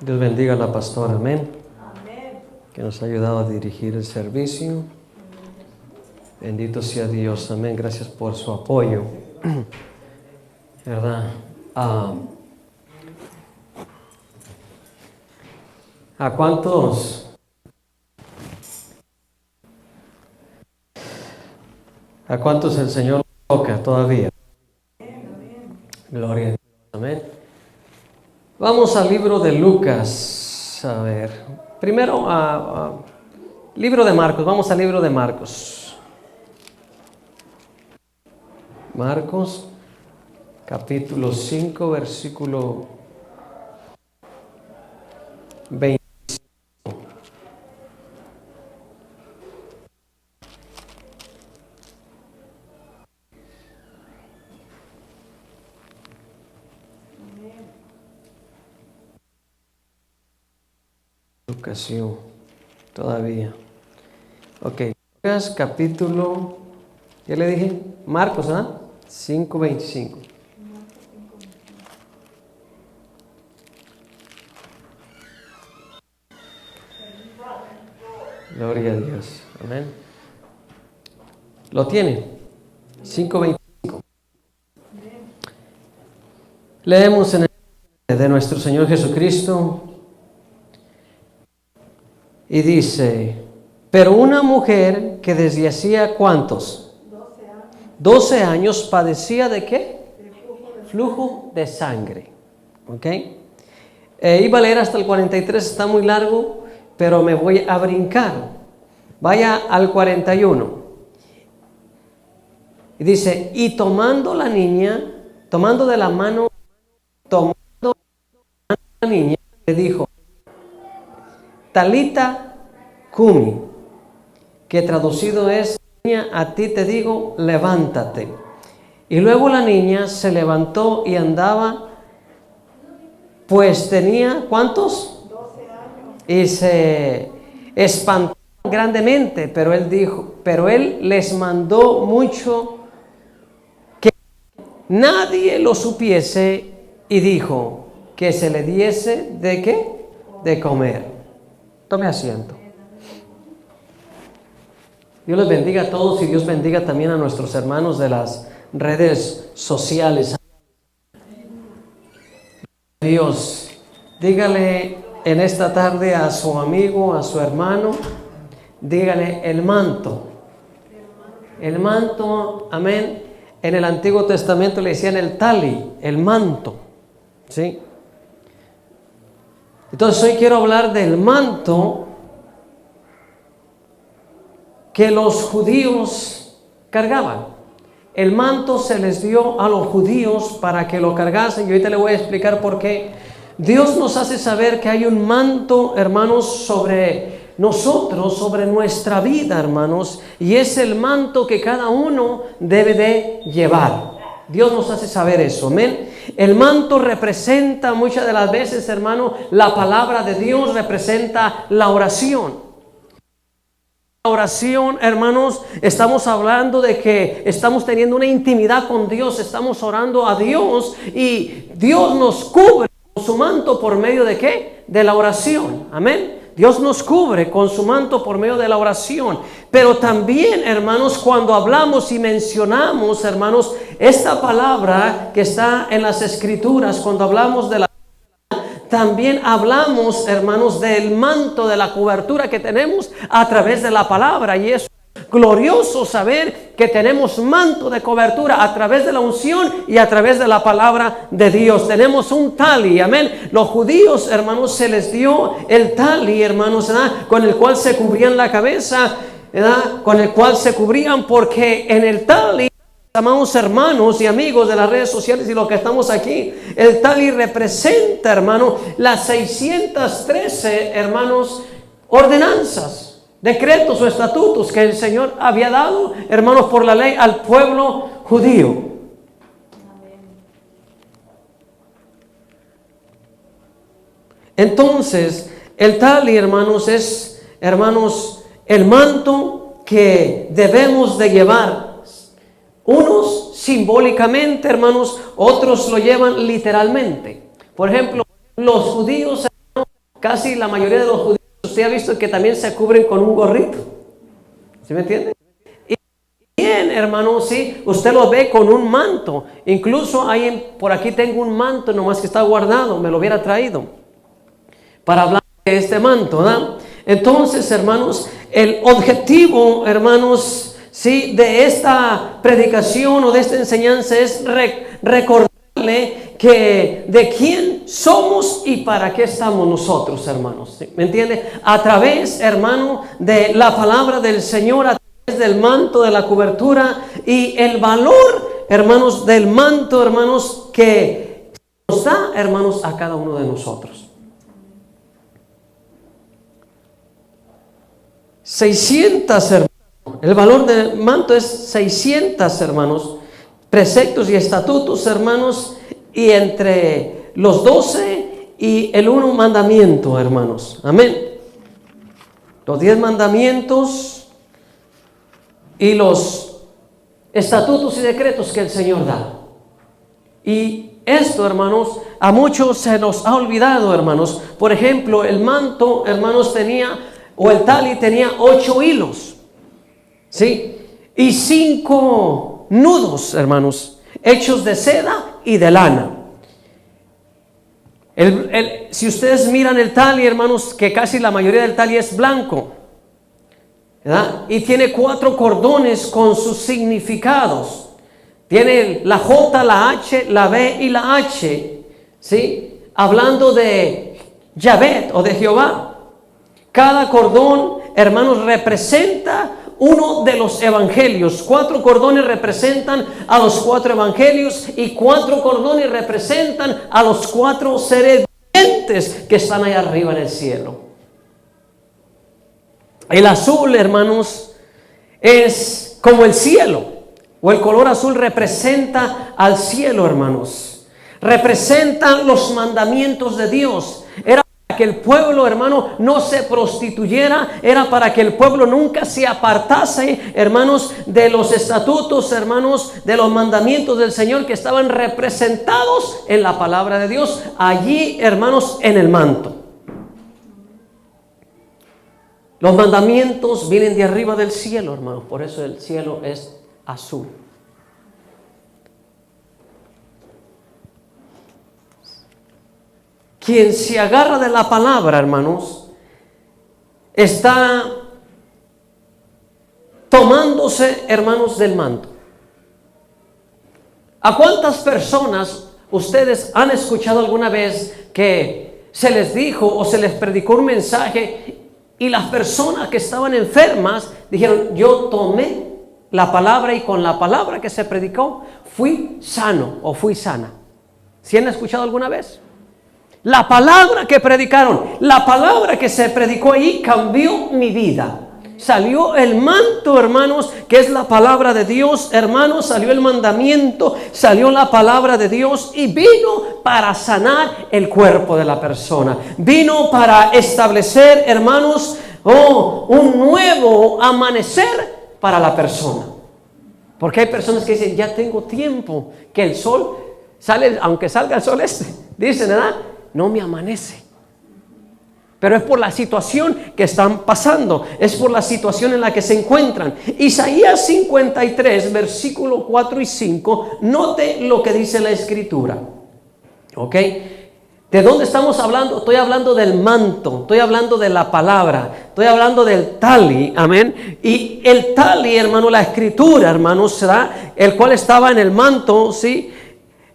Dios bendiga a la pastora, amén. Que nos ha ayudado a dirigir el servicio. Bendito sea Dios, amén. Gracias por su apoyo. ¿Verdad? ¿A cuántos? ¿A cuántos el Señor toca todavía? Gloria a Dios, amén. Vamos al libro de Lucas. A ver, primero libro de Marcos. Vamos al libro de Marcos. Marcos, capítulo 5, versículo 20. Ocasión todavía. Ok, Lucas capítulo, ya le dije, Marcos, 5:25. Gloria a Dios, amén. ¿Lo tiene? 5:25. Leemos en el nombre de nuestro Señor Jesucristo. Y dice, pero una mujer que desde hacía ¿cuántos? 12 años padecía ¿de qué? Flujo de sangre. ¿Ok? Iba a leer hasta el 43, está muy largo, pero me voy a brincar. Vaya al 41. Y dice, y tomando la niña, tomando de la mano, la niña, le dijo, Talita Cumi, que traducido es, niña, a ti te digo, levántate. Y luego la niña se levantó y andaba, pues tenía, ¿cuántos? 12 años. Y se espantó grandemente, pero él les mandó mucho que nadie lo supiese y dijo que se le diese, ¿de qué? De comer. Tome asiento. Dios les bendiga a todos y Dios bendiga también a nuestros hermanos de las redes sociales. Dios, dígale en esta tarde a su amigo, a su hermano, dígale el manto. El manto, amén. En el Antiguo Testamento le decían el tali, el manto. ¿Sí? Entonces hoy quiero hablar del manto que los judíos cargaban. El manto se les dio a los judíos para que lo cargasen y ahorita le voy a explicar por qué. Dios nos hace saber que hay un manto, hermanos, sobre nosotros, sobre nuestra vida, hermanos, y es el manto que cada uno debe de llevar. Dios nos hace saber eso, amén. El manto representa muchas de las veces, hermano, la palabra de Dios representa la oración. La oración, hermanos, estamos hablando de que estamos teniendo una intimidad con Dios, estamos orando a Dios y Dios nos cubre con su manto por medio de ¿qué? De la oración, amén. Dios nos cubre con su manto por medio de la oración. Pero también, hermanos, cuando hablamos y mencionamos, hermanos, esta palabra que está en las Escrituras, cuando hablamos de la... También hablamos, hermanos, del manto, de la cobertura que tenemos a través de la palabra. Y es glorioso saber que tenemos manto de cobertura a través de la unción y a través de la palabra de Dios. Tenemos un tali, amén. Los judíos, hermanos, se les dio el tali, hermanos, ¿verdad? Con el cual se cubrían la cabeza, ¿verdad? Con el cual se cubrían, porque en el tali, amados hermanos y amigos de las redes sociales y los que estamos aquí, el tali representa, hermano, las 613, hermanos, ordenanzas, decretos o estatutos que el Señor había dado, hermanos, por la ley al pueblo judío. Entonces, el tali, hermanos, es, hermanos, el manto que debemos de llevar. Unos simbólicamente, hermanos, otros lo llevan literalmente. Por ejemplo, los judíos, hermanos, casi la mayoría de los judíos, usted ha visto que también se cubren con un gorrito. ¿Sí me entiende? Y bien, hermano, sí, usted lo ve con un manto. Incluso por aquí tengo un manto, nomás que está guardado, me lo hubiera traído para hablar de este manto, ¿verdad? Entonces, hermanos, el objetivo, hermanos, sí, de esta predicación o de esta enseñanza es recordarle que de quién somos y para qué estamos nosotros, hermanos. ¿Sí? ¿Me entiende? A través, hermano, de la palabra del Señor, a través del manto, de la cobertura y el valor, hermanos, del manto, hermanos, que nos da, hermanos, a cada uno de nosotros. 600, hermanos. El valor del manto es 600, hermanos, preceptos y estatutos, hermanos, y entre los 12 y el 1 mandamiento, hermanos. Amén. Los 10 mandamientos y los estatutos y decretos que el Señor da. Y esto, hermanos, a muchos se nos ha olvidado, hermanos. Por ejemplo, el manto, hermanos, el tali tenía 8 hilos, ¿sí? Y 5 nudos, hermanos, hechos de seda y de lana. Si ustedes miran el tali, hermanos, que casi la mayoría del tali es blanco, ¿verdad? Y tiene 4 cordones con sus significados. Tiene la J, la H, la B y la H, ¿sí? Hablando de Yahvé o de Jehová. Cada cordón, hermanos, representa uno de los evangelios. 4 cordones representan a los 4 evangelios y 4 cordones representan a los 4 seres vivientes que están allá arriba en el cielo. El azul, hermanos, es como el cielo, o el color azul representa al cielo, hermanos. Representa los mandamientos de Dios. Era que el pueblo, hermano, no se prostituyera, era para que el pueblo nunca se apartase, hermanos, de los estatutos, hermanos, de los mandamientos del Señor que estaban representados en la palabra de Dios, allí, hermanos, en el manto. Los mandamientos vienen de arriba del cielo, hermanos, por eso el cielo es azul. Quien se agarra de la palabra, hermanos, está tomándose, hermanos, del manto. ¿A cuántas personas ustedes han escuchado alguna vez que se les dijo o se les predicó un mensaje y las personas que estaban enfermas dijeron: yo tomé la palabra y con la palabra que se predicó fui sano o fui sana? ¿Sí han escuchado alguna vez? La palabra que predicaron, la palabra que se predicó ahí cambió mi vida. Salió el manto, hermanos, que es la palabra de Dios, hermanos, salió el mandamiento, salió la palabra de Dios y vino para sanar el cuerpo de la persona. Vino para establecer, hermanos, un nuevo amanecer para la persona. Porque hay personas que dicen: ya tengo tiempo que el sol sale, aunque salga el sol dicen, ¿verdad? No me amanece. Pero es por la situación que están pasando, es por la situación en la que se encuentran. Isaías 53, versículo 4 y 5, note lo que dice la escritura. ¿Ok? ¿De dónde estamos hablando? Estoy hablando del manto, estoy hablando de la palabra, estoy hablando del tali, amén. Y el tali, hermano, la escritura, hermano, será el cual estaba en el manto, ¿sí?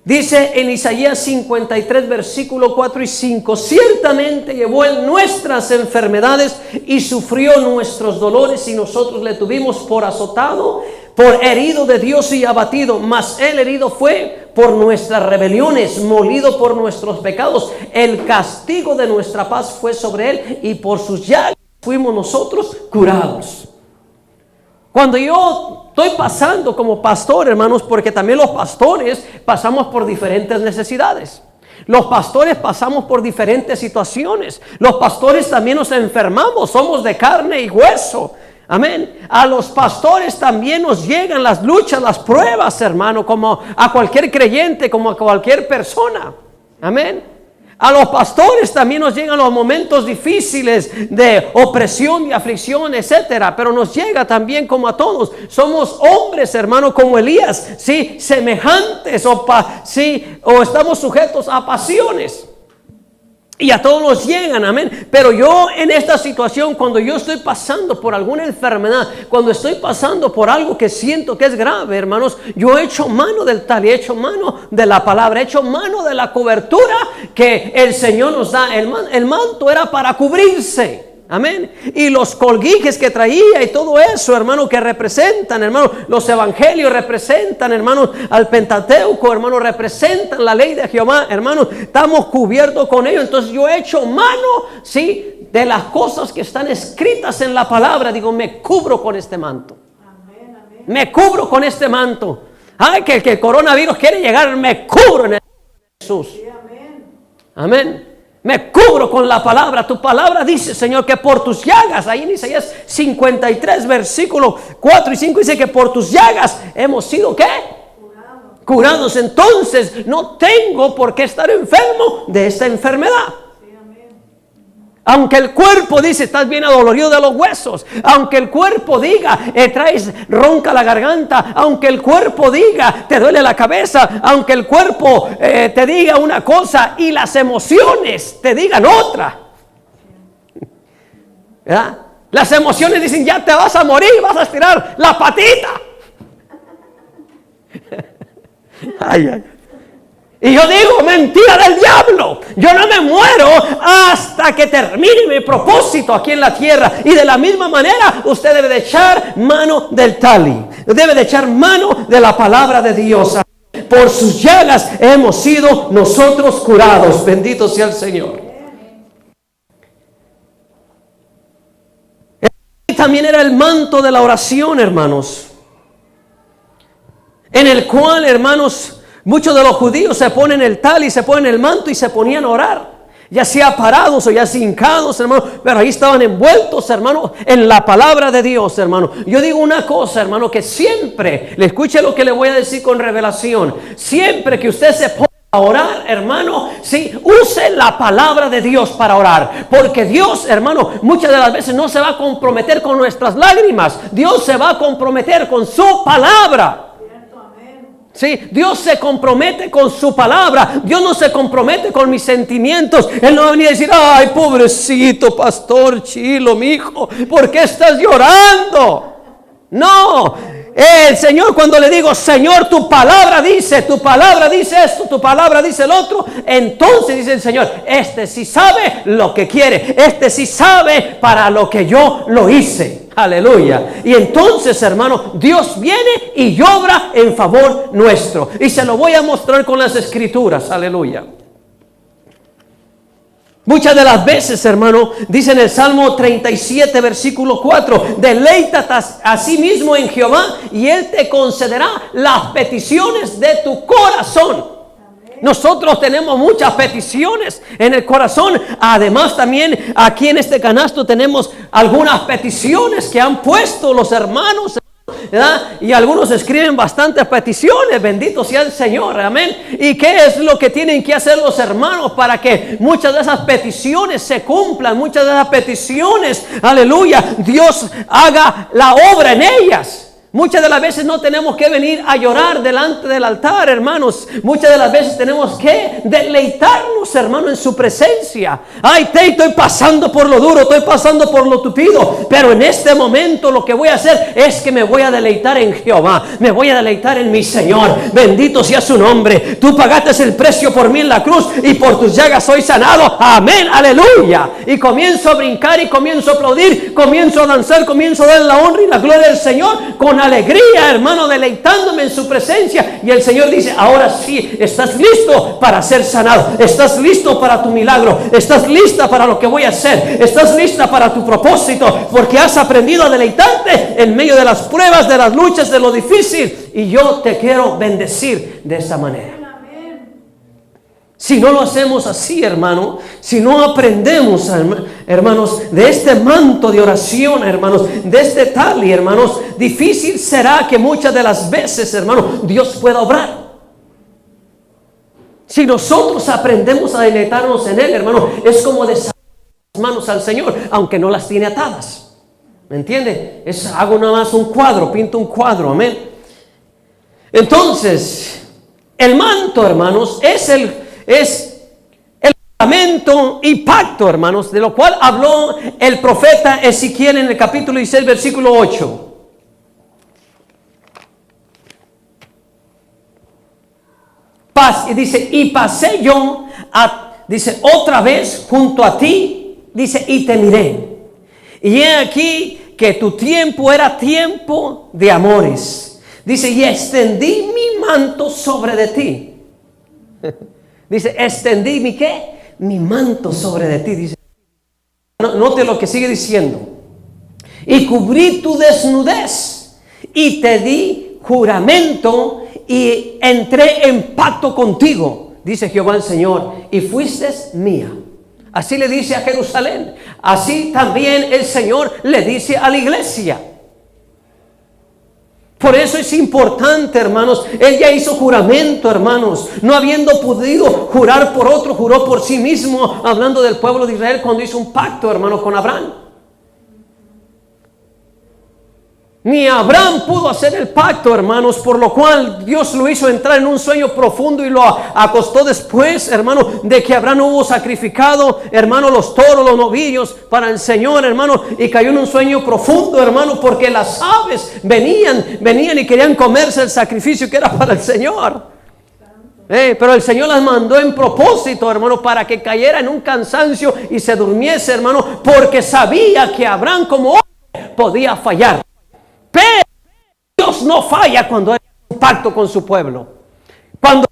Dice en Isaías 53, versículo 4 y 5: ciertamente llevó él nuestras enfermedades y sufrió nuestros dolores, y nosotros le tuvimos por azotado, por herido de Dios y abatido. Mas él herido fue por nuestras rebeliones, molido por nuestros pecados. El castigo de nuestra paz fue sobre él, y por sus llagas fuimos nosotros curados. Cuando yo estoy pasando como pastor, hermanos, porque también los pastores pasamos por diferentes necesidades. Los pastores pasamos por diferentes situaciones. Los pastores también nos enfermamos, somos de carne y hueso. Amén. A los pastores también nos llegan las luchas, las pruebas, hermano, como a cualquier creyente, como a cualquier persona. Amén. A los pastores también nos llegan los momentos difíciles de opresión, de aflicción, etcétera. Pero nos llega también como a todos. Somos hombres, hermano, como Elías, sí, semejantes o estamos sujetos a pasiones. Y a todos nos llegan, amén. Pero yo en esta situación, cuando yo estoy pasando por alguna enfermedad, cuando estoy pasando por algo que siento que es grave, hermanos, yo he hecho mano del tal, he hecho mano de la palabra, he hecho mano de la cobertura que el Señor nos da. El manto era para cubrirse. Amén. Y los colguijes que traía y todo eso, hermano, que representan, hermano, los evangelios representan, hermano, al Pentateuco, hermano, representan la ley de Jehová, hermano, estamos cubiertos con ello. Entonces yo he hecho mano, sí, de las cosas que están escritas en la palabra. Digo, me cubro con este manto. Amén, amén. Me cubro con este manto. Ay, que el coronavirus quiere llegar, me cubro en el Jesús. Sí, amén. Amén. Me cubro con la palabra. Tu palabra dice, Señor, que por tus llagas, ahí en Isaías 53, versículo 4 y 5, dice que por tus llagas hemos sido, ¿qué? Curados. Entonces no tengo por qué estar enfermo de esta enfermedad. Aunque el cuerpo dice, estás bien adolorido de los huesos. Aunque el cuerpo diga, traes ronca la garganta. Aunque el cuerpo diga, te duele la cabeza. Aunque el cuerpo te diga una cosa y las emociones te digan otra. ¿Verdad? Las emociones dicen, ya te vas a morir, vas a estirar la patita. Ay, ay. Y yo digo, mentira del diablo. Yo no me muero hasta que termine mi propósito aquí en la tierra. Y de la misma manera, usted debe de echar mano del tali. Debe de echar mano de la palabra de Dios. Por sus llagas hemos sido nosotros curados. Bendito sea el Señor. También era el manto de la oración, hermanos. En el cual, hermanos, muchos de los judíos se ponen el tal y se ponen el manto y se ponían a orar, ya sea parados o ya sea hincados, hermano, pero ahí estaban envueltos, hermano, en la palabra de Dios, hermano. Yo digo una cosa, hermano, que siempre, le escuche lo que le voy a decir con revelación, siempre que usted se pone a orar, hermano, sí, use la palabra de Dios para orar, porque Dios, hermano, muchas de las veces no se va a comprometer con nuestras lágrimas, Dios se va a comprometer con su palabra. Sí, Dios se compromete con su palabra. Dios no se compromete con mis sentimientos. Él no va a venir a decir, ay, pobrecito pastor Chilo, mi hijo, ¿por qué estás llorando? No, el Señor, cuando le digo, Señor, tu palabra dice esto, tu palabra dice el otro, entonces dice el Señor, este sí sabe lo que quiere, este sí sabe para lo que yo lo hice. Aleluya. Y entonces, hermano, Dios viene y obra en favor nuestro. Y se lo voy a mostrar con las escrituras. Aleluya. Muchas de las veces, hermano, dice en el Salmo 37, versículo 4, deleítate a sí mismo en Jehová y Él te concederá las peticiones de tu corazón. Nosotros tenemos muchas peticiones en el corazón. Además también aquí en este canasto tenemos algunas peticiones que han puesto los hermanos, ¿verdad? Y algunos escriben bastantes peticiones. Bendito sea el Señor, amén. ¿Y qué es lo que tienen que hacer los hermanos para que muchas de esas peticiones se cumplan? Muchas de esas peticiones, aleluya, Dios haga la obra en ellas. Muchas de las veces no tenemos que venir a llorar delante del altar, hermanos. Muchas de las veces tenemos que deleitarnos, hermano, en su presencia. Ay, estoy pasando por lo duro, estoy pasando por lo tupido, pero en este momento lo que voy a hacer es que me voy a deleitar en Jehová. Me voy a deleitar en mi Señor. Bendito sea su nombre. Tú pagaste el precio por mí en la cruz y por tus llagas soy sanado. Amén, aleluya. Y comienzo a brincar y comienzo a aplaudir, comienzo a danzar, comienzo a dar la honra y la gloria del Señor con alegría, hermano, deleitándome en su presencia. Y el Señor dice, ahora sí, estás listo para ser sanado, estás listo para tu milagro, estás lista para lo que voy a hacer, estás lista para tu propósito, porque has aprendido a deleitarte en medio de las pruebas, de las luchas, de lo difícil, y yo te quiero bendecir de esta manera. Si no lo hacemos así, hermano, si no aprendemos, hermanos, de este manto de oración, hermanos, de este tali, hermanos, difícil será que muchas de las veces, hermano, Dios pueda obrar. Si nosotros aprendemos a deleitarnos en Él, hermano, es como desatar las manos al Señor, aunque no las tiene atadas. ¿Me entiende? Hago nada más un cuadro, pinto un cuadro, amén. Entonces, el manto, hermanos, es el juramento y pacto, hermanos, de lo cual habló el profeta Ezequiel en el capítulo 16, versículo 8. Y dice, y pasé yo, dice, otra vez junto a ti, dice, y te miré. Y he aquí que tu tiempo era tiempo de amores. Dice, y extendí mi manto sobre de ti. Dice, extendí mi ¿qué? Mi manto sobre de ti. Dice, note lo que sigue diciendo. Y cubrí tu desnudez y te di juramento y entré en pacto contigo, dice Jehová el Señor, y fuiste mía. Así le dice a Jerusalén. Así también el Señor le dice a la iglesia. Por eso es importante, hermanos. Él ya hizo juramento, hermanos. No habiendo podido jurar por otro, juró por sí mismo, hablando del pueblo de Israel cuando hizo un pacto, hermanos, con Abraham. Ni Abraham pudo hacer el pacto, hermanos, por lo cual Dios lo hizo entrar en un sueño profundo y lo acostó después, hermano, de que Abraham hubo sacrificado, hermano, los toros, los novillos para el Señor, hermano, y cayó en un sueño profundo, hermano, porque las aves venían y querían comerse el sacrificio que era para el Señor. Pero el Señor las mandó en propósito, hermano, para que cayera en un cansancio y se durmiese, hermano, porque sabía que Abraham como hombre podía fallar. Pero Dios no falla cuando hace un pacto con su pueblo. Cuando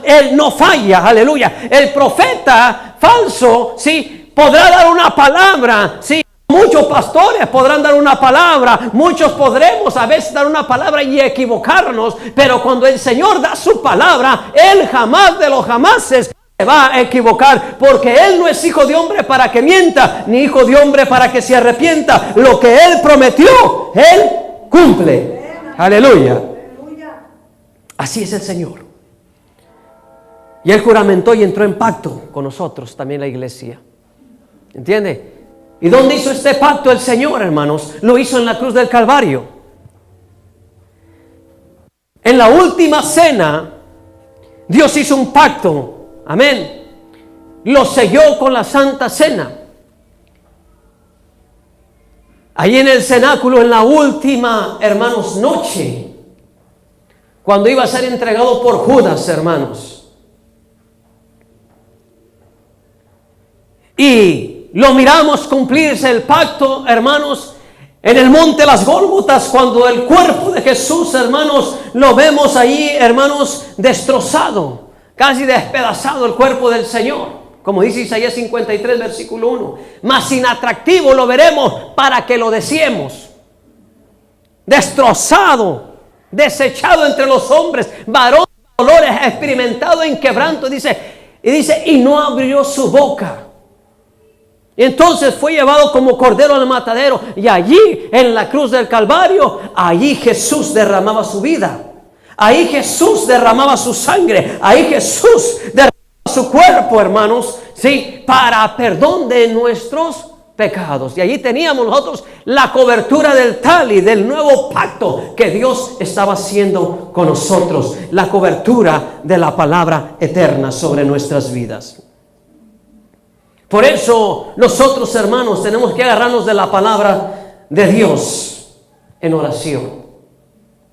Él no falla, aleluya. El profeta falso, sí, podrá dar una palabra, sí. Muchos pastores podrán dar una palabra, muchos podremos a veces dar una palabra y equivocarnos, pero cuando el Señor da su palabra, Él jamás de los jamases se va a equivocar, porque Él no es hijo de hombre para que mienta, ni hijo de hombre para que se arrepienta. Lo que Él prometió, Él cumple. Aleluya. Así es el Señor. Y Él juramentó y entró en pacto con nosotros, también la iglesia. ¿Entiende? ¿Y dónde hizo este pacto el Señor, hermanos? Lo hizo en la cruz del Calvario. En la última cena, Dios hizo un pacto. Amén. Lo selló con la Santa Cena. Ahí en el cenáculo, en la última, hermanos, noche, cuando iba a ser entregado por Judas, hermanos. Y lo miramos cumplirse el pacto, hermanos, en el monte de las Gólgotas, cuando el cuerpo de Jesús, hermanos, lo vemos ahí, hermanos, destrozado. Casi despedazado el cuerpo del Señor, como dice Isaías 53, versículo 1. Mas inatractivo lo veremos para que lo deseemos. Destrozado, desechado entre los hombres, varón de dolores, experimentado en quebranto, dice, y no abrió su boca. Y entonces fue llevado como cordero al matadero, y allí en la cruz del Calvario, allí Jesús derramaba su vida. Ahí Jesús derramaba su sangre. Ahí Jesús derramaba su cuerpo, hermanos, sí, para perdón de nuestros pecados. Y allí teníamos nosotros la cobertura del tali, del nuevo pacto que Dios estaba haciendo con nosotros. La cobertura de la palabra eterna sobre nuestras vidas. Por eso nosotros, hermanos, tenemos que agarrarnos de la palabra de Dios en oración.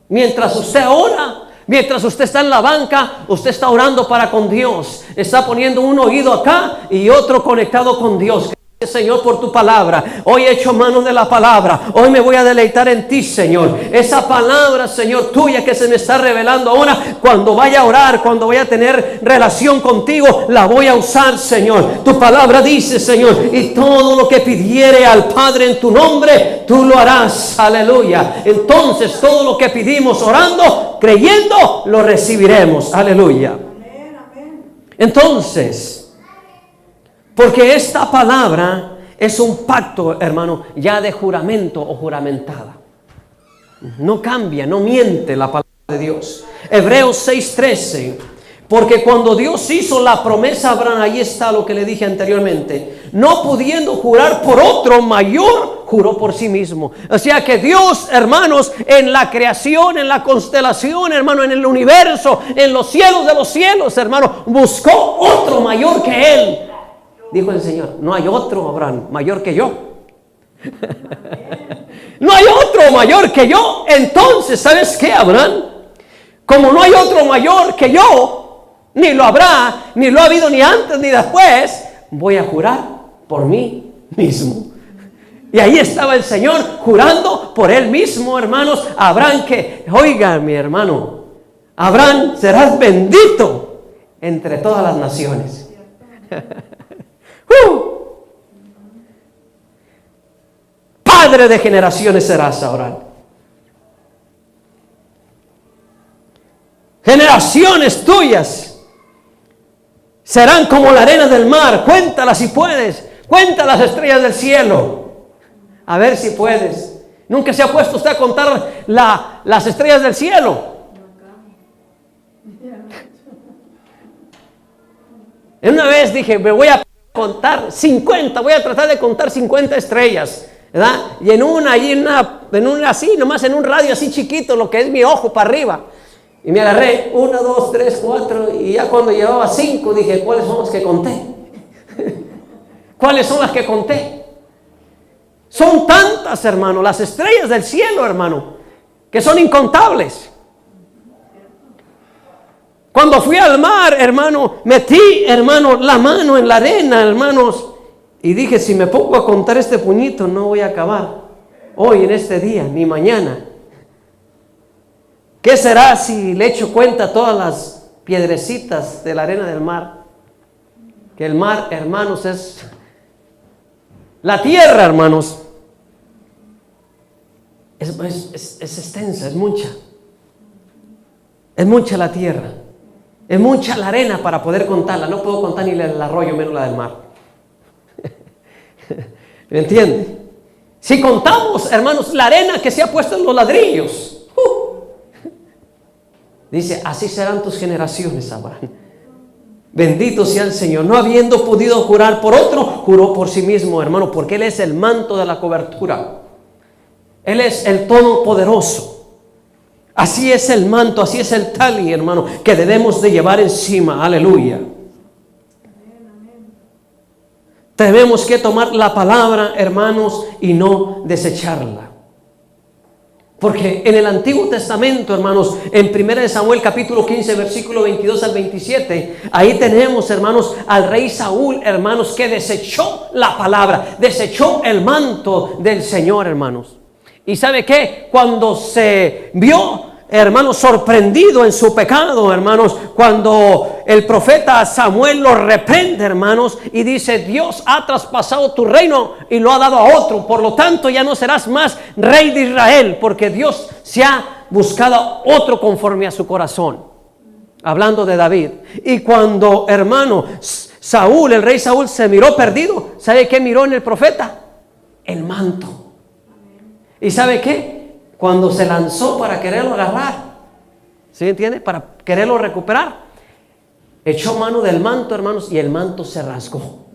Mientras usted ora, mientras usted está en la banca, usted está orando para con Dios. Está poniendo un oído acá y otro conectado con Dios. Señor, por tu palabra. Hoy he hecho mano de la palabra. Hoy me voy a deleitar en ti, Señor. Esa palabra, Señor, tuya que se me está revelando ahora, cuando vaya a orar, cuando vaya a tener relación contigo, la voy a usar, Señor. Tu palabra dice, Señor, y todo lo que pidiere al Padre en tu nombre, tú lo harás. Aleluya. Entonces, todo lo que pedimos orando, creyendo, lo recibiremos. Aleluya. Entonces, porque esta palabra es un pacto, hermano, ya de juramento o juramentada. No cambia, no miente la palabra de Dios. Hebreos 6:13. Porque cuando Dios hizo la promesa a Abraham, ahí está lo que le dije anteriormente, no pudiendo jurar por otro mayor, juró por sí mismo. O sea que Dios, hermanos, en la creación, en la constelación, hermano, en el universo, en los cielos de los cielos, hermano, buscó otro mayor que Él. Dijo el Señor, no hay otro, Abraham, mayor que yo. No hay otro mayor que yo. Entonces, ¿sabes qué, Abraham? Como no hay otro mayor que yo, ni lo habrá, ni lo ha habido ni antes ni después, voy a jurar por mí mismo. Y ahí estaba el Señor jurando por Él mismo, hermanos. Abraham, que, oiga, mi hermano, Abraham, serás bendito entre todas las naciones. Padre de generaciones serás, Abraham. Generaciones tuyas serán como la arena del mar. Cuéntalas si puedes. Cuenta las estrellas del cielo. A ver si puedes. ¿Nunca se ha puesto usted a contar las estrellas del cielo? Una vez dije, me voy a contar 50, voy a tratar de contar 50 estrellas, ¿verdad? Y en una así, nomás en un radio así chiquito, lo que es mi ojo para arriba. Y me agarré 1, 2, 3, 4 y ya cuando llevaba 5 dije, ¿cuáles son las que conté? ¿Cuáles son las que conté? Son tantas, hermano, las estrellas del cielo, hermano, que son incontables. Cuando fui al mar, hermano, metí, hermano, la mano en la arena, hermanos, y dije, si me pongo a contar este puñito, no voy a acabar hoy en este día, ni mañana. ¿Qué será si le echo cuenta a todas las piedrecitas de la arena del mar? Que el mar, hermanos, es la tierra, hermanos. Es extensa, es mucha. Es mucha la tierra. Es mucha la arena para poder contarla. No puedo contar ni el arroyo, menos la del mar. ¿Me entiende? Si contamos, hermanos, la arena que se ha puesto en los ladrillos. Dice, así serán tus generaciones, Abraham. Bendito sea el Señor. No habiendo podido jurar por otro, juró por sí mismo, hermano, porque Él es el manto de la cobertura. Él es el Todopoderoso. Así es el manto, así es el tali, hermano, que debemos de llevar encima. Aleluya. Tenemos que tomar la palabra, hermanos, y no desecharla. Porque en el Antiguo Testamento, hermanos, en 1 Samuel capítulo 15, versículo 22 al 27, ahí tenemos, hermanos, al rey Saúl, hermanos, que desechó la palabra, desechó el manto del Señor, hermanos. ¿Y sabe qué? Cuando se vio, hermanos, sorprendido en su pecado, hermanos, cuando el profeta Samuel lo reprende, hermanos, y dice, Dios ha traspasado tu reino y lo ha dado a otro, por lo tanto ya no serás más rey de Israel, porque Dios se ha buscado otro conforme a su corazón. Hablando de David. Y cuando, hermano, Saúl, el rey Saúl, se miró perdido, ¿sabe qué miró en el profeta? El manto. ¿Y sabe qué? Cuando se lanzó para quererlo agarrar, ¿sí entiende? Para quererlo recuperar, echó mano del manto, hermanos, y el manto se rasgó.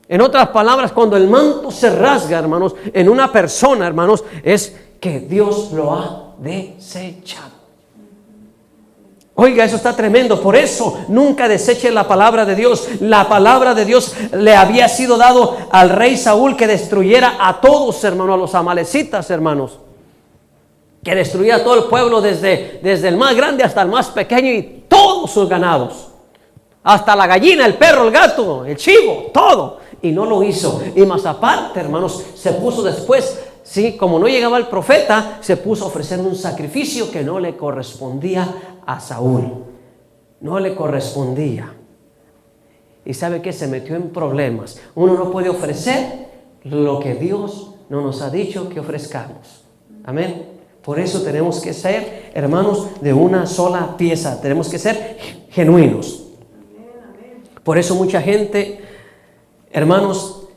En otras palabras, cuando el manto se rasga, hermanos, en una persona, hermanos, es que Dios lo ha desechado. Oiga, eso está tremendo. Por eso nunca deseche la palabra de Dios. La palabra de Dios le había sido dado al rey Saúl, que destruyera a todos, hermanos, a los amalecitas, hermanos, que destruyera a todo el pueblo, desde el más grande hasta el más pequeño, y todos sus ganados, hasta la gallina, el perro, el gato, el chivo, todo. Y no lo hizo. Y más aparte, hermanos, se puso después, sí, como no llegaba el profeta, se puso a ofrecer un sacrificio que no le correspondía a Saúl. No le correspondía. Y sabe que se metió en problemas. Uno no puede ofrecer lo que Dios no nos ha dicho que ofrezcamos. Amén. Por eso tenemos que ser, hermanos, de una sola pieza. Tenemos que ser genuinos. Por eso mucha gente, hermanos,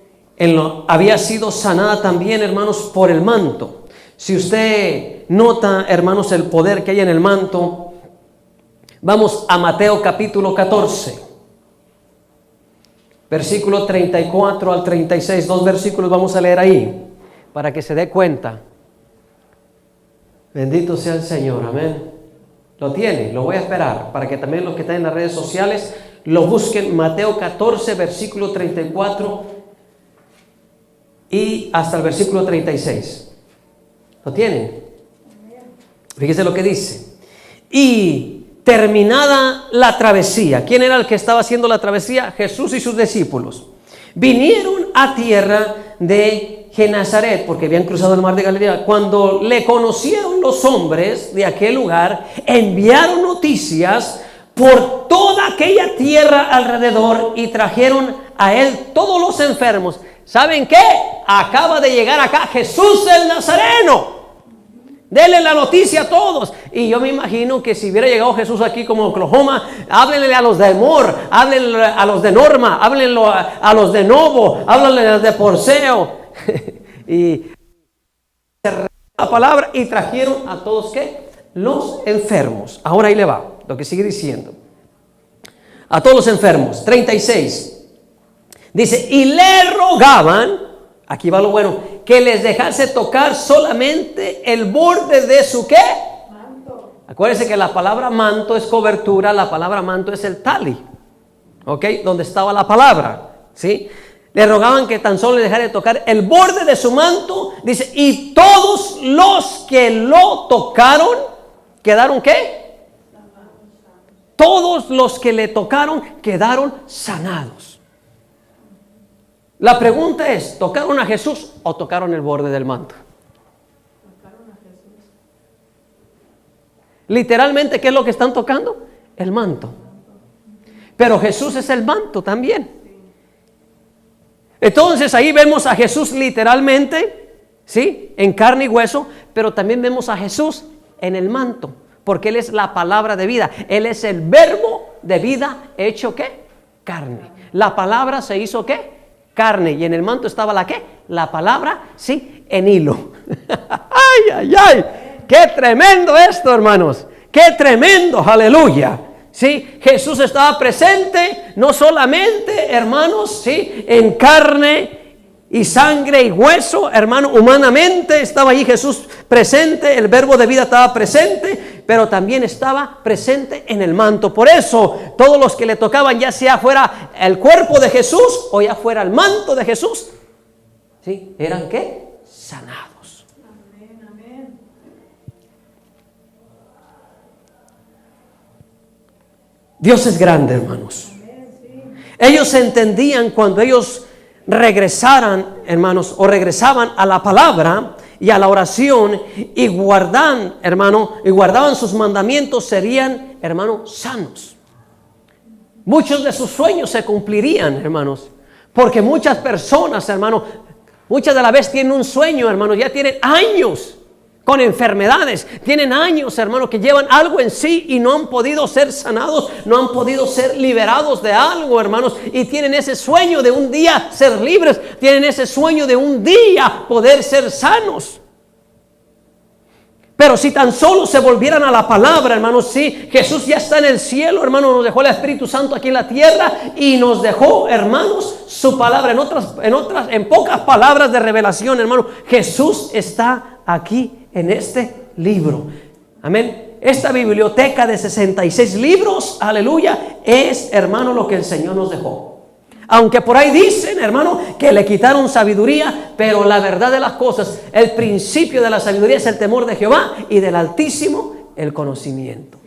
había sido sanada también, hermanos, por el manto. Si usted nota, hermanos, el poder que hay en el manto, Vamos a Mateo capítulo 14, versículo 34 al 36. 2 versículos vamos a leer ahí, para que se dé cuenta. Bendito sea el Señor, amén. Lo tiene, lo voy a esperar, para que también los que están en las redes sociales lo busquen. Mateo 14, versículo 34 y hasta el versículo 36. ¿Lo tienen? Fíjese lo que dice. Y terminada la travesía, ¿quién era el que estaba haciendo la travesía? Jesús y sus discípulos. Vinieron a tierra de Genezaret, porque habían cruzado el mar de Galilea. Cuando le conocieron los hombres de aquel lugar, enviaron noticias por toda aquella tierra alrededor y trajeron a él todos los enfermos. ¿Saben qué? Acaba de llegar acá Jesús el Nazareno. Denle la noticia a todos. Y yo me imagino que si hubiera llegado Jesús aquí como Oklahoma, háblenle a los de Moore, háblenle a los de Norma, háblenle a los de Novo, háblenle a los de Porceo. Y la palabra y trajeron a todos ¿qué? Los enfermos. Ahora ahí le va, lo que sigue diciendo. A todos los enfermos. 36. Dice, y le rogaban, aquí va lo bueno, que les dejase tocar solamente el borde de su ¿qué? Manto. Acuérdense que la palabra manto es cobertura, la palabra manto es el tali, ¿ok? Donde estaba la palabra, ¿sí? Le rogaban que tan solo le dejara de tocar el borde de su manto, dice, y todos los que lo tocaron, ¿quedaron qué? Todos los que le tocaron quedaron sanados. La pregunta es, ¿tocaron a Jesús o tocaron el borde del manto? Tocaron a Jesús. Literalmente, ¿qué es lo que están tocando? El manto. Pero Jesús es el manto también. Entonces ahí vemos a Jesús literalmente, ¿sí? En carne y hueso, pero también vemos a Jesús en el manto, porque Él es la palabra de vida. Él es el verbo de vida hecho ¿qué? Carne. La palabra se hizo ¿qué? Carne, y en el manto estaba la ¿qué? La palabra, sí, en hilo. ¡Ay, ay, ay! ¡Qué tremendo esto, hermanos! ¡Qué tremendo! ¡Aleluya! Sí, Jesús estaba presente, no solamente, hermanos, sí, en carne y sangre y hueso, hermano, humanamente estaba allí Jesús presente, el verbo de vida estaba presente, pero también estaba presente en el manto. Por eso, todos los que le tocaban, ya sea fuera el cuerpo de Jesús o ya fuera el manto de Jesús, ¿sí? ¿Eran qué? Sanados. Amén, amén. Dios es grande, hermanos. Ellos entendían cuando ellos regresaran, hermanos, o regresaban a la palabra y a la oración y guardaban, hermano, y guardaban sus mandamientos, serían, hermano, sanos. Muchos de sus sueños se cumplirían, hermanos, porque muchas personas, hermano, muchas de la vez tienen un sueño, hermano, ya tienen años con enfermedades, tienen años, hermano, que llevan algo en sí y no han podido ser sanados, no han podido ser liberados de algo, hermanos, y tienen ese sueño de un día ser libres, tienen ese sueño de un día poder ser sanos. Pero si tan solo se volvieran a la palabra, hermanos, sí, Jesús ya está en el cielo, hermanos, nos dejó el Espíritu Santo aquí en la tierra y nos dejó, hermanos, su palabra. En pocas palabras de revelación, hermano, Jesús está aquí en este libro. Amén. Esta biblioteca de 66 libros, aleluya, es, hermano, lo que el Señor nos dejó. Aunque por ahí dicen, hermano, que le quitaron sabiduría, pero la verdad de las cosas, el principio de la sabiduría es el temor de Jehová y del Altísimo el conocimiento.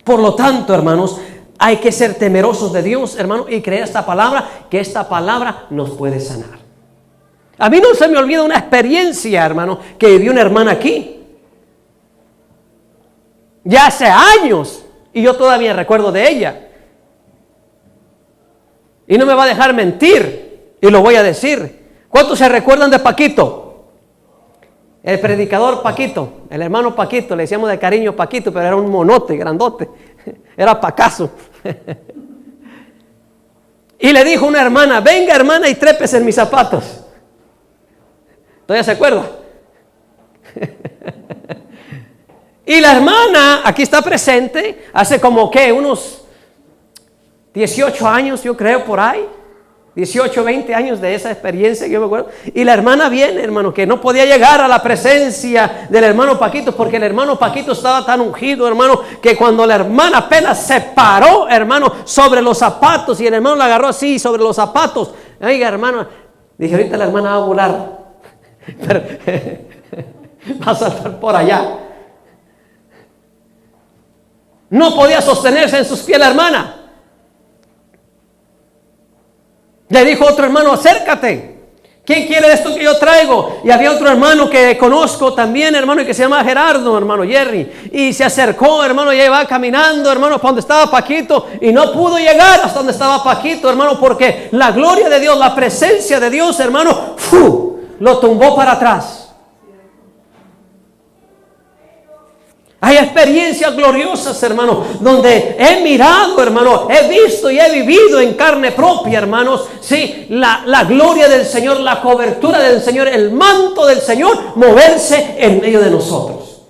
Por lo tanto, hermanos, hay que ser temerosos de Dios, hermano, y creer esta palabra, que esta palabra nos puede sanar. A mí no se me olvida una experiencia, hermano, que vivió una hermana aquí. Ya hace años, y yo todavía recuerdo de ella. Y no me va a dejar mentir, y lo voy a decir. ¿Cuántos se recuerdan de Paquito? El predicador Paquito, el hermano Paquito, le decíamos de cariño Paquito, pero era un monote, grandote, era Pacazo. Y le dijo una hermana, venga hermana y trépese en mis zapatos. ¿Todavía se acuerda? Y la hermana, aquí está presente, hace como que unos 18 años, yo creo, por ahí. 18, 20 años de esa experiencia, yo me acuerdo. Y la hermana viene, hermano, que no podía llegar a la presencia del hermano Paquito, porque el hermano Paquito estaba tan ungido, hermano, que cuando la hermana apenas se paró, hermano, sobre los zapatos, y el hermano la agarró así, sobre los zapatos. Oiga, hermano, dije, ahorita la hermana va a volar. Pero, va a saltar por allá. No podía sostenerse en sus pies la hermana. Le dijo otro hermano, acércate. ¿Quién quiere esto que yo traigo? Y había otro hermano que conozco también, hermano, y que se llama Gerardo, hermano Jerry. Y se acercó, hermano, y iba caminando, hermano, para donde estaba Paquito. Y no pudo llegar hasta donde estaba Paquito, hermano, porque la gloria de Dios, la presencia de Dios, hermano, lo tumbó para atrás. Hay experiencias gloriosas, hermano, donde he mirado, hermano, he visto y he vivido en carne propia, hermanos, sí, la gloria del Señor, la cobertura del Señor, el manto del Señor moverse en medio de nosotros.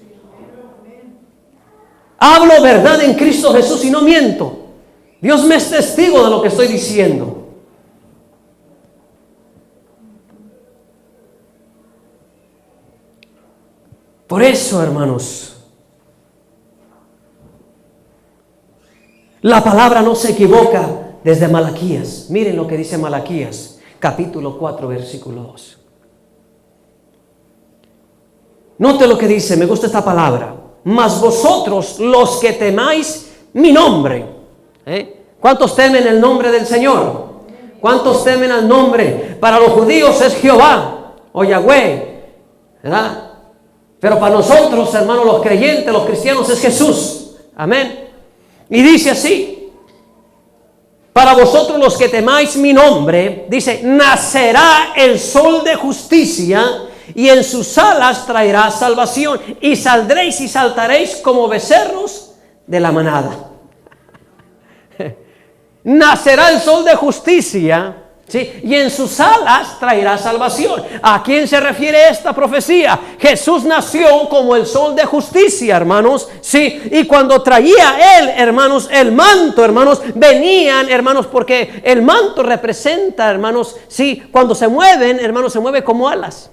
Hablo verdad en Cristo Jesús y no miento. Dios me es testigo de lo que estoy diciendo. Por eso, hermanos, la palabra no se equivoca desde Malaquías. Miren lo que dice Malaquías, capítulo 4, versículo 2. Note lo que dice, me gusta esta palabra. Mas vosotros, los que temáis mi nombre. ¿Cuántos temen el nombre del Señor? ¿Cuántos temen al nombre? Para los judíos es Jehová o Yahweh, ¿verdad? Pero para nosotros, hermanos, los creyentes, los cristianos, es Jesús. Amén. Y dice así, para vosotros los que temáis mi nombre, dice, nacerá el sol de justicia y en sus alas traerá salvación. Y saldréis y saltaréis como becerros de la manada. Nacerá el sol de justicia, ¿sí? Y en sus alas traerá salvación. ¿A quién se refiere esta profecía? Jesús nació como el sol de justicia, hermanos, ¿sí? Y cuando traía él, hermanos, el manto, hermanos, venían, hermanos, porque el manto representa, hermanos, ¿sí? Cuando se mueven, hermanos, se mueve como alas.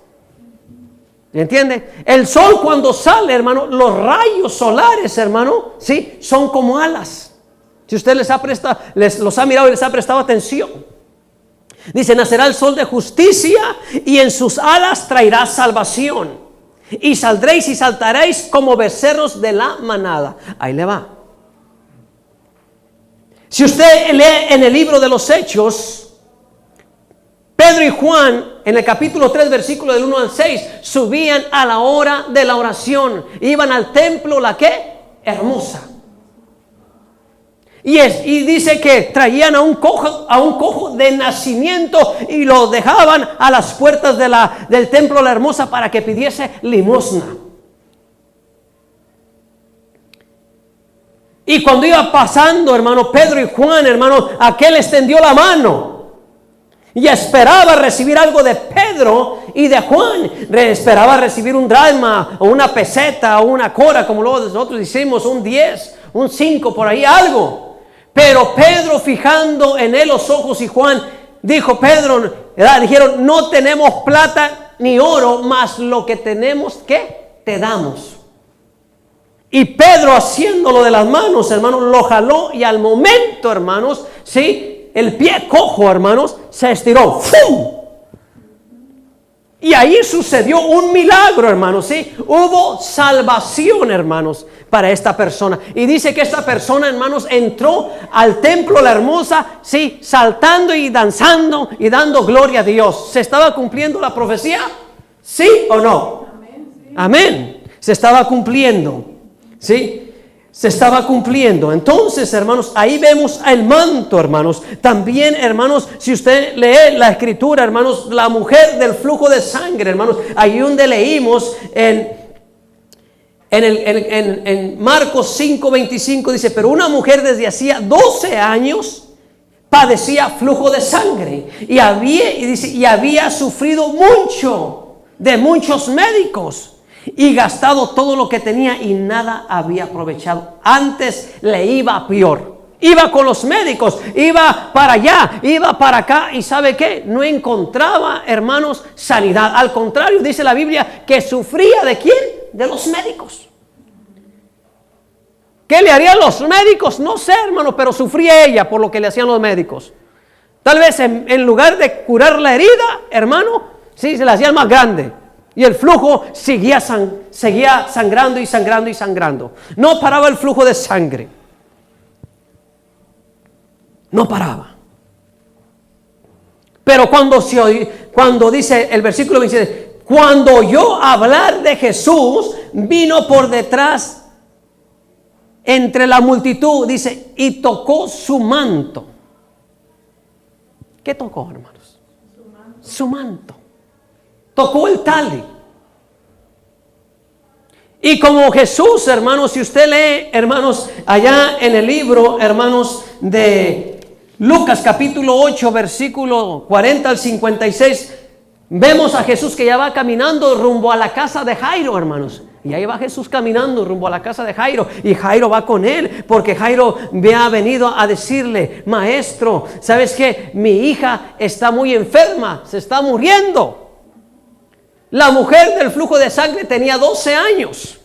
¿Entiende? El sol cuando sale, hermano, los rayos solares, hermano, ¿sí? Son como alas. Si usted los ha mirado y les ha prestado atención. Dice, nacerá el sol de justicia y en sus alas traerá salvación. Y saldréis y saltaréis como becerros de la manada. Ahí le va. Si usted lee en el libro de los Hechos, Pedro y Juan, en el capítulo 3, versículo del 1 al 6, subían a la hora de la oración. Iban al templo, ¿la qué? Hermosa. Y dice que traían a un cojo de nacimiento y lo dejaban a las puertas del templo La Hermosa para que pidiese limosna. Y cuando iba pasando, hermano, Pedro y Juan, hermano, aquel extendió la mano y esperaba recibir algo de Pedro y de Juan. Esperaba recibir un dracma o una peseta o una cora, como luego nosotros decimos, un 10, un 5, por ahí algo. Pero Pedro, fijando en él los ojos, y Juan dijo, Pedro, ¿verdad? Dijeron, no tenemos plata ni oro, mas lo que tenemos, ¿qué? Te damos. Y Pedro, haciéndolo de las manos, hermanos, lo jaló y al momento, hermanos, ¿sí? El pie cojo, hermanos, se estiró. ¡Fum! Y ahí sucedió un milagro, hermanos, ¿sí? Hubo salvación, hermanos, para esta persona. Y dice que esta persona, hermanos, entró al templo La Hermosa, ¿sí? Saltando y danzando y dando gloria a Dios. ¿Se estaba cumpliendo la profecía? ¿Sí o no? Amén. Sí. Amén. Se estaba cumpliendo, ¿sí? Se estaba cumpliendo. Entonces, hermanos, ahí vemos el manto, hermanos. También, hermanos, si usted lee la escritura, hermanos, la mujer del flujo de sangre, hermanos, ahí donde leímos en Marcos 5:25 dice, pero una mujer desde hacía 12 años padecía flujo de sangre y había sufrido mucho de muchos médicos y gastado todo lo que tenía y nada había aprovechado. Antes le iba peor. Iba con los médicos, iba para allá, iba para acá, y ¿sabe qué? No encontraba, hermanos, sanidad. Al contrario, dice la Biblia que sufría ¿de quién? De los médicos. ¿Qué le harían los médicos? No sé, hermano, pero sufría ella por lo que le hacían los médicos. Tal vez en lugar de curar la herida, hermano, sí, se la hacían más grande. Y el flujo seguía sangrando y sangrando y sangrando. No paraba el flujo de sangre. No paraba. Pero cuando dice el versículo 27, cuando oyó hablar de Jesús, vino por detrás entre la multitud, dice, y tocó su manto. ¿Qué tocó, hermanos? Su manto. Tocó el talí. Y como Jesús, hermanos, si usted lee, hermanos, allá en el libro, hermanos, de Lucas capítulo 8, versículo 40 al 56, vemos a Jesús que ya va caminando rumbo a la casa de Jairo, hermanos. Y ahí va Jesús caminando rumbo a la casa de Jairo, y Jairo va con él, porque Jairo ha venido a decirle, maestro, ¿sabes qué? Mi hija está muy enferma, se está muriendo. La mujer del flujo de sangre tenía 12 años.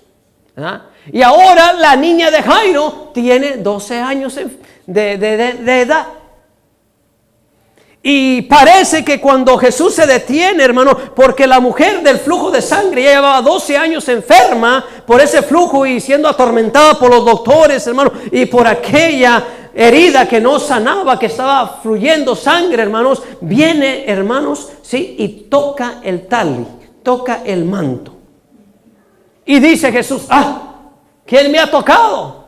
¿Ah? Y ahora la niña de Jairo tiene 12 años de edad. Y parece que cuando Jesús se detiene, hermano, porque la mujer del flujo de sangre ya llevaba 12 años enferma por ese flujo y siendo atormentada por los doctores, hermano, y por aquella herida que no sanaba, que estaba fluyendo sangre, hermanos, viene, hermanos, sí, y toca el talí, toca el manto. Y dice Jesús, ¿quién me ha tocado?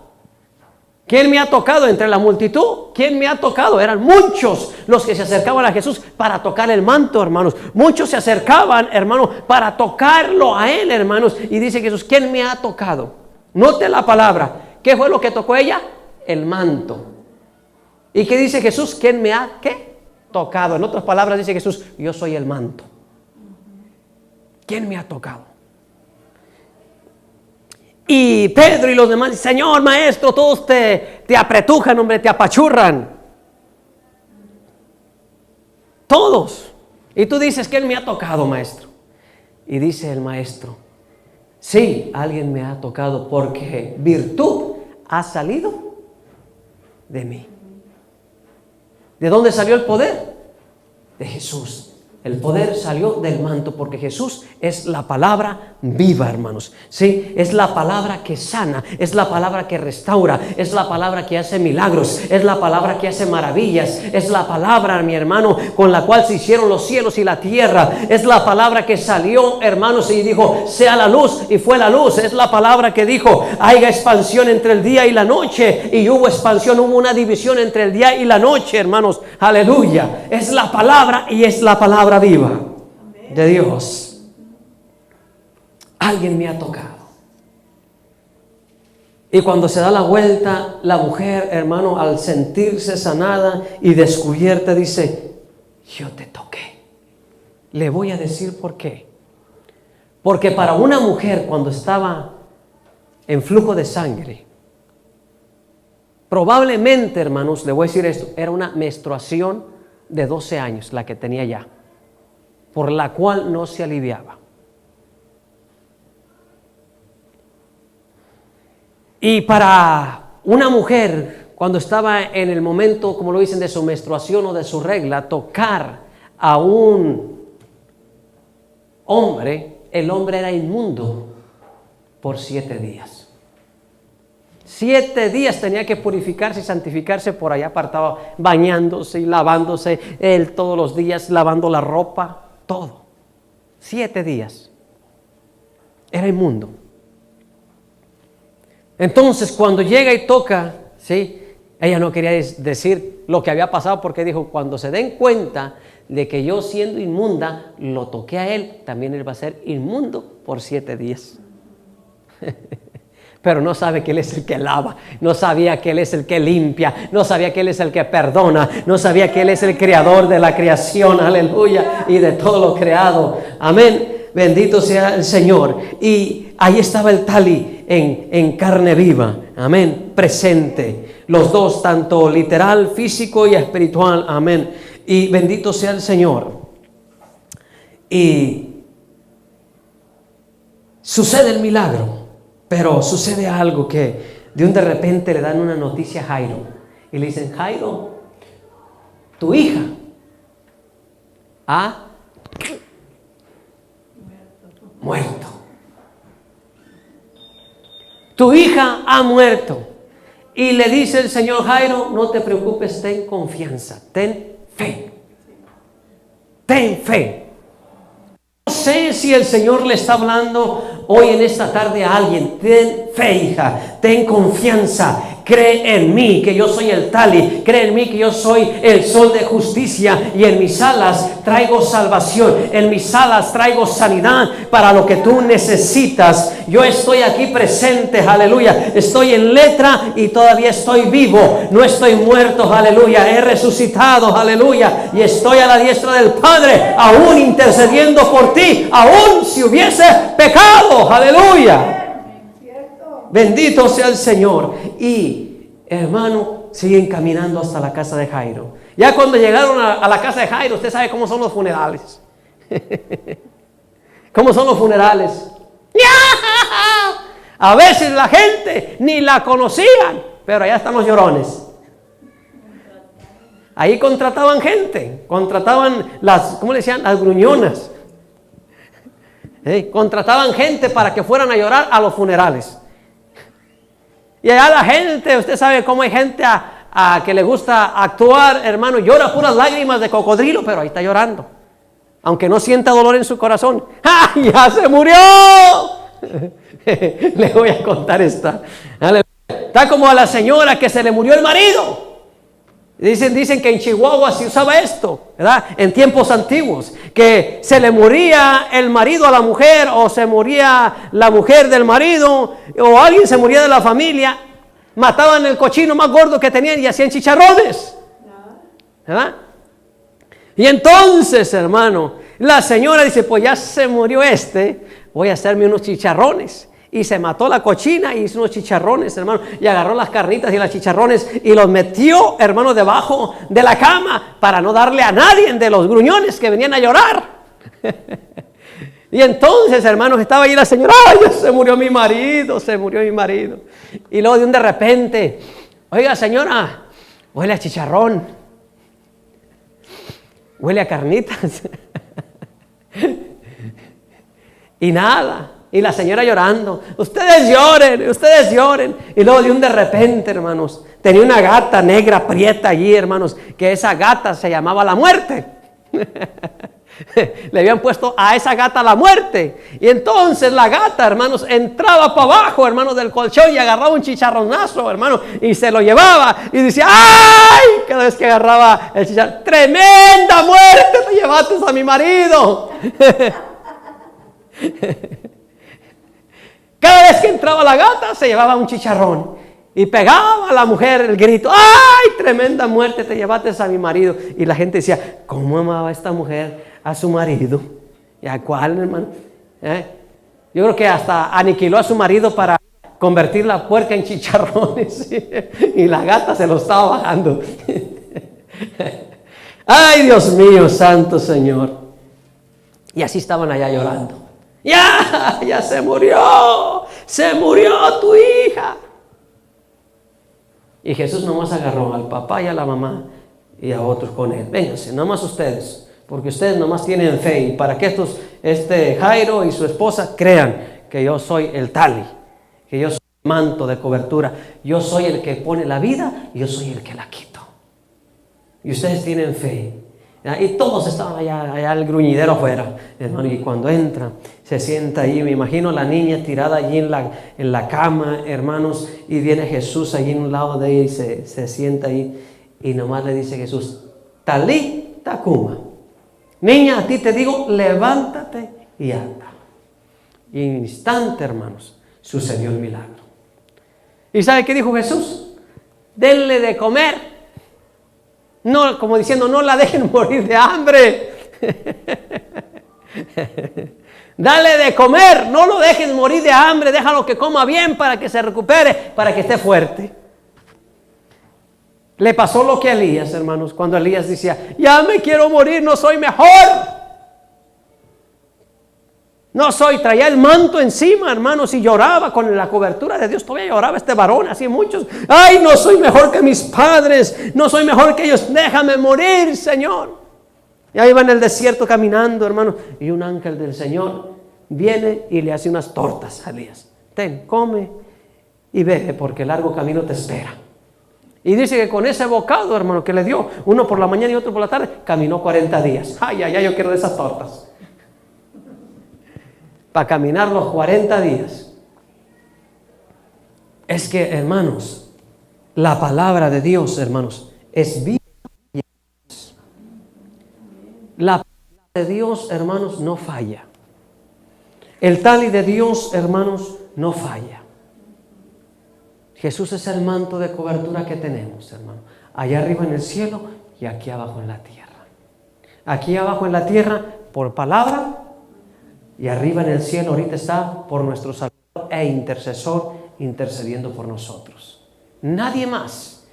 ¿Quién me ha tocado entre la multitud? ¿Quién me ha tocado? Eran muchos los que se acercaban a Jesús para tocar el manto, hermanos. Muchos se acercaban, hermanos, para tocarlo a él, hermanos. Y dice Jesús, ¿quién me ha tocado? Note la palabra. ¿Qué fue lo que tocó ella? El manto. ¿Y qué dice Jesús? ¿Quién me ha tocado? En otras palabras dice Jesús, yo soy el manto. ¿Quién me ha tocado? Y Pedro y los demás, Señor, maestro, todos te apretujan, hombre, te apachurran. Todos. Y tú dices, ¿quién me ha tocado, maestro? Y dice el maestro, sí, alguien me ha tocado porque virtud ha salido de mí. ¿De dónde salió el poder? De Jesús. El poder salió del manto porque Jesús es la palabra viva, hermanos. Sí, es la palabra que sana, es la palabra que restaura, es la palabra que hace milagros, es la palabra que hace maravillas, es la palabra, mi hermano, con la cual se hicieron los cielos y la tierra. Es la palabra que salió, hermanos, y dijo, sea la luz, y fue la luz. Es la palabra que dijo, haya expansión entre el día y la noche, y hubo expansión, hubo una división entre el día y la noche, hermanos. Aleluya. Es la palabra y es la palabra viva de Dios. Alguien me ha tocado. Y cuando se da la vuelta, la mujer, hermano, al sentirse sanada y descubierta, dice, yo te toqué. Le voy a decir por qué. Porque para una mujer cuando estaba en flujo de sangre, probablemente, hermanos, le voy a decir esto, era una menstruación de 12 años la que tenía ya, por la cual no se aliviaba. Y para una mujer, cuando estaba en el momento, como lo dicen, de su menstruación o de su regla, tocar a un hombre, el hombre era inmundo por 7 días. 7 días tenía que purificarse y santificarse por allá apartado, bañándose y lavándose él todos los días, lavando la ropa, todo. 7 días. Era inmundo. Entonces, cuando llega y toca, ¿sí? Ella no quería decir lo que había pasado porque dijo, cuando se den cuenta de que yo siendo inmunda, lo toqué a él, también él va a ser inmundo por 7 días. Pero no sabe que Él es el que lava, no sabía que Él es el que limpia, no sabía que Él es el que perdona, no sabía que Él es el creador de la creación, aleluya, y de todo lo creado. Amén. Bendito sea el Señor. Y ahí estaba el tali en carne viva. Amén. Presente. Los dos, tanto literal, físico y espiritual. Amén. Y bendito sea el Señor. Y sucede el milagro. Pero sucede algo que de repente le dan una noticia a Jairo. Y le dicen: Jairo, tu hija ha muerto. Tu hija ha muerto. Y le dice el Señor: Jairo, no te preocupes, ten confianza, ten fe. Ten fe. No sé si el Señor le está hablando hoy en esta tarde a alguien. Ten fe, hija, ten confianza. Cree en mí que yo soy el tali, cree en mí que yo soy el sol de justicia, y en mis alas traigo salvación, en mis alas traigo sanidad para lo que tú necesitas. Yo estoy aquí presente, aleluya, estoy en letra y todavía estoy vivo, no estoy muerto, aleluya, he resucitado, aleluya, y estoy a la diestra del Padre, aún intercediendo por ti, aún si hubiese pecado, aleluya. Bendito sea el Señor. Y hermano, siguen caminando hasta la casa de Jairo. Ya cuando llegaron a la casa de Jairo, usted sabe cómo son los funerales. ¿Cómo son los funerales? A veces la gente ni la conocían, pero allá están los llorones. Ahí contrataban gente, contrataban ¿cómo le decían? Las gruñonas. Contrataban gente para que fueran a llorar a los funerales. Y allá la gente, usted sabe cómo hay gente a que le gusta actuar, hermano, llora puras lágrimas de cocodrilo, pero ahí está llorando, aunque no sienta dolor en su corazón. ¡Ah, ya se murió! Le voy a contar esta. Está como a la señora que se le murió el marido. Dicen que en Chihuahua se usaba esto, ¿verdad? En tiempos antiguos, que se le moría el marido a la mujer, o se moría la mujer del marido, o alguien se moría de la familia, mataban el cochino más gordo que tenían y hacían chicharrones, ¿verdad? Y entonces, hermano, la señora dice: pues ya se murió voy a hacerme unos chicharrones. Y se mató la cochina y hizo unos chicharrones, hermano. Y agarró las carnitas y las chicharrones y los metió, hermano, debajo de la cama para no darle a nadie de los gruñones que venían a llorar. Y entonces, hermanos, estaba ahí la señora: ¡ay, ya se murió mi marido! Se murió mi marido. Y luego de repente: oiga, señora, huele a chicharrón, huele a carnitas. Y nada. Y la señora llorando: ustedes lloren, ustedes lloren. Y luego de repente, hermanos, tenía una gata negra prieta allí, hermanos, que esa gata se llamaba la muerte. Le habían puesto a esa gata la muerte. Y entonces la gata, hermanos, entraba para abajo, hermanos, del colchón y agarraba un chicharronazo, hermano, y se lo llevaba. Y decía: ¡ay! Cada vez que agarraba el chicharrón: ¡tremenda muerte te llevaste a mi marido! Cada vez que entraba la gata se llevaba un chicharrón y pegaba a la mujer el grito: ¡ay, tremenda muerte te llevaste a mi marido! Y la gente decía: ¿cómo amaba esta mujer a su marido? ¿Y a cuál, hermano? Yo creo que hasta aniquiló a su marido para convertir la puerca en chicharrones. Y la gata se lo estaba bajando. ¡Ay, Dios mío, santo Señor! Y así estaban allá llorando. Ya se murió tu hija. Y Jesús nomás agarró al papá y a la mamá y a otros con él. Vénganse, nomás ustedes, porque ustedes nomás tienen fe, y para que Jairo y su esposa crean que yo soy el tali, que yo soy el manto de cobertura, yo soy el que pone la vida y yo soy el que la quito. Y ustedes tienen fe. Y todos estaban allá el gruñidero afuera, hermano. Y cuando entra, se sienta ahí. Me imagino la niña tirada allí en la cama, hermanos. Y viene Jesús allí en un lado de ella y se sienta ahí. Y nomás le dice Jesús: Talí tacuma. Niña, a ti te digo, levántate y anda. Y en un instante, hermanos, sucedió el milagro. ¿Y sabe qué dijo Jesús? Denle de comer. No, como diciendo: no la dejen morir de hambre. Dale de comer, no lo dejes morir de hambre, déjalo que coma bien para que se recupere, para que esté fuerte. Le pasó lo que a Elías, hermanos, cuando Elías decía, ya me quiero morir, no soy mejor. No soy, traía el manto encima, hermanos, y lloraba con la cobertura de Dios. Todavía lloraba este varón, así muchos. Ay, no soy mejor que mis padres, no soy mejor que ellos, déjame morir, Señor. Y ahí va en el desierto caminando, hermano, y un ángel del Señor viene y le hace unas tortas a Elías. Ten, come y bebe, porque el largo camino te espera. Y dice que con ese bocado, hermano, que le dio, uno por la mañana y otro por la tarde, caminó 40 días. Ay, ay, ay, yo quiero de esas tortas. Para caminar los 40 días. Es que, hermanos, la palabra de Dios, hermanos, es vida. La palabra de Dios, hermanos, no falla. El tali de Dios, hermanos, no falla. Jesús es el manto de cobertura que tenemos, hermano. Allá arriba en el cielo y aquí abajo en la tierra. Aquí abajo en la tierra por palabra y arriba en el cielo ahorita está por nuestro Salvador e intercesor intercediendo por nosotros. Nadie más.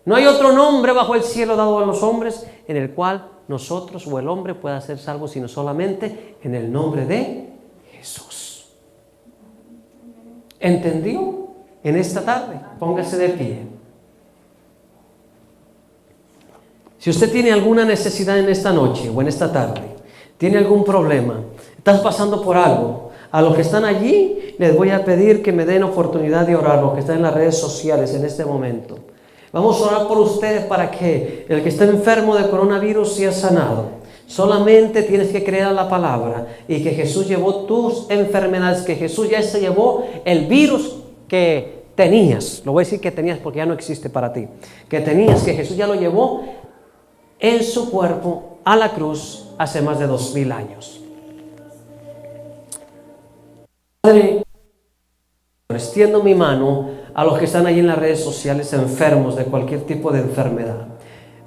No hay otro nombre bajo el cielo dado a los hombres en el cual nosotros o el hombre pueda ser salvo, sino solamente en el nombre de Jesús. ¿Entendió? En esta tarde, póngase de pie. Si usted tiene alguna necesidad en esta noche o en esta tarde, tiene algún problema, estás pasando por algo, a los que están allí les voy a pedir que me den oportunidad de orar, los que están en las redes sociales en este momento. Vamos a orar por ustedes para que el que está enfermo de coronavirus sea sanado. Solamente tienes que creer a la palabra y que Jesús llevó tus enfermedades, que Jesús ya se llevó el virus que tenías. Lo voy a decir que tenías porque ya no existe para ti. Que tenías, que Jesús ya lo llevó en su cuerpo a la cruz hace más de 2000 años. Padre, extiendo mi mano a los que están allí en las redes sociales enfermos de cualquier tipo de enfermedad,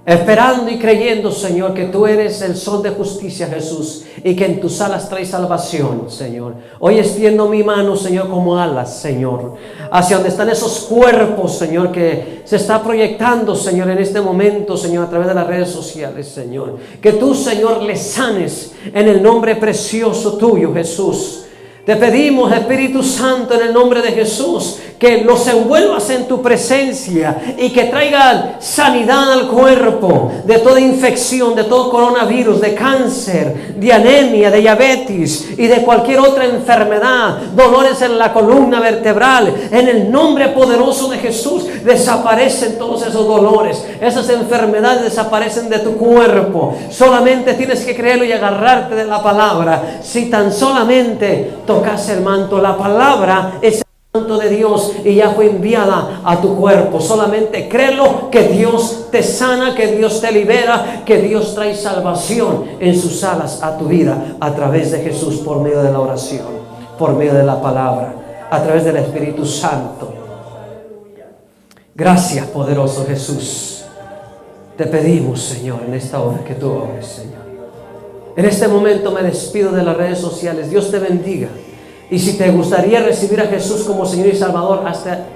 esperando y creyendo, Señor, que tú eres el sol de justicia, Jesús, y que en tus alas traes salvación, Señor. Hoy extiendo mi mano, Señor, como alas, Señor, hacia donde están esos cuerpos, Señor, que se está proyectando, Señor, en este momento, Señor, a través de las redes sociales, Señor. Que tú, Señor, les sanes en el nombre precioso tuyo, Jesús. Te pedimos, Espíritu Santo, en el nombre de Jesús, que los envuelvas en tu presencia y que traigan sanidad al cuerpo de toda infección, de todo coronavirus, de cáncer, de anemia, de diabetes y de cualquier otra enfermedad, dolores en la columna vertebral. En el nombre poderoso de Jesús desaparecen todos esos dolores, esas enfermedades desaparecen de tu cuerpo. Solamente tienes que creerlo y agarrarte de la palabra. Si tan solamente tocas el manto, la palabra es manto de Dios y ya fue enviada a tu cuerpo. Solamente créelo, que Dios te sana, que Dios te libera, que Dios trae salvación en sus alas a tu vida a través de Jesús, por medio de la oración, por medio de la palabra, a través del Espíritu Santo. Gracias, poderoso Jesús. Te pedimos, Señor, en esta hora que tú obres, Señor. En este momento me despido de las redes sociales. Dios te bendiga. Y si te gustaría recibir a Jesús como Señor y Salvador,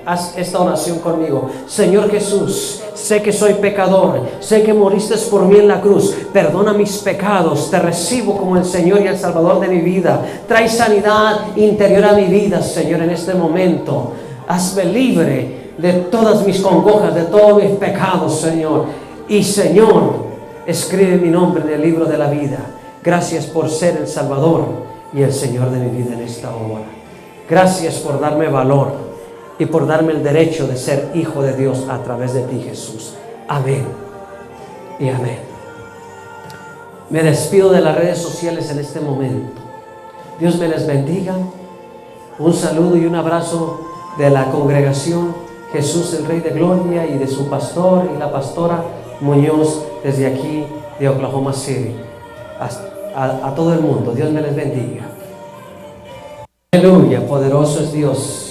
haz esta oración conmigo. Señor Jesús, sé que soy pecador, sé que moriste por mí en la cruz. Perdona mis pecados, te recibo como el Señor y el Salvador de mi vida. Trae sanidad interior a mi vida, Señor, en este momento. Hazme libre de todas mis congojas, de todos mis pecados, Señor. Y Señor, escribe mi nombre en el libro de la vida. Gracias por ser el Salvador y el Señor de mi vida en esta hora. Gracias por darme valor y por darme el derecho de ser hijo de Dios a través de ti, Jesús. Amén y amén. Me despido de las redes sociales en este momento. Dios me les bendiga. Un saludo y un abrazo de la congregación Jesús el Rey de Gloria y de su pastor y la pastora Muñoz desde aquí de Oklahoma City. A todo el mundo. Dios me les bendiga. Aleluya, poderoso es Dios.